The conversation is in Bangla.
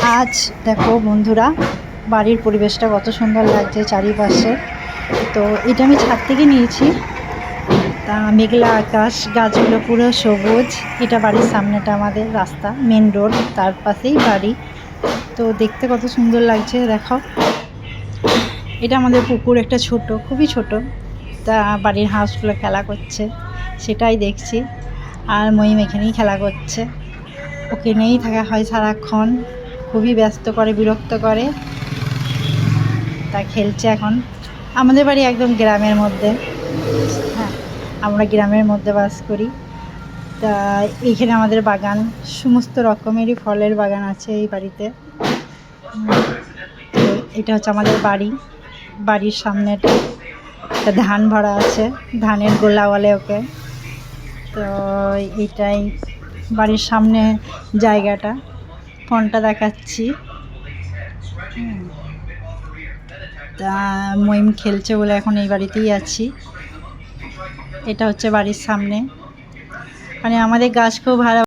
আজ দেখো বন্ধুরা, বাড়ির পরিবেশটা কত সুন্দর লাগছে চারিপাশে। তো এটা আমি ছাদ থেকে নিয়েছি। তা মেঘলা আকাশ, গাছগুলো পুরো সবুজ। এটা বাড়ির সামনেটা আমাদের রাস্তা, মেন রোড, তার পাশেই বাড়ি। তো দেখতে কত সুন্দর লাগছে দেখো। এটা আমাদের পুকুর, একটা ছোট, খুবই ছোট। তা বাড়ির হাঁসগুলো খেলা করছে, সেটাই দেখছি। আর মহিম এখানেই খেলা করছে, ওকে নিয়েই থাকা হয় সারাক্ষণ। খুবই ব্যস্ত করে, বিরক্ত করে। তা খেলছে এখন। আমাদের বাড়ি একদম গ্রামের মধ্যে। হ্যাঁ, আমরা গ্রামের মধ্যে বাস করি। তা এইখানে আমাদের বাগান, সমস্ত রকমেরই ফলের বাগান আছে এই বাড়িতে। তো এটা হচ্ছে আমাদের বাড়ি। বাড়ির সামনেটা একটা ধান ভরা আছে, ধানের গোলা বলে ওকে। তো এইটাই বাড়ির সামনে জায়গাটা, ফোনটা দেখাচ্ছি। তা মহিম খেলছে বলে এখন এই বাড়িতেই আছি। এটা হচ্ছে বাড়ির সামনে, মানে আমাদের গাছ খুব ভালো।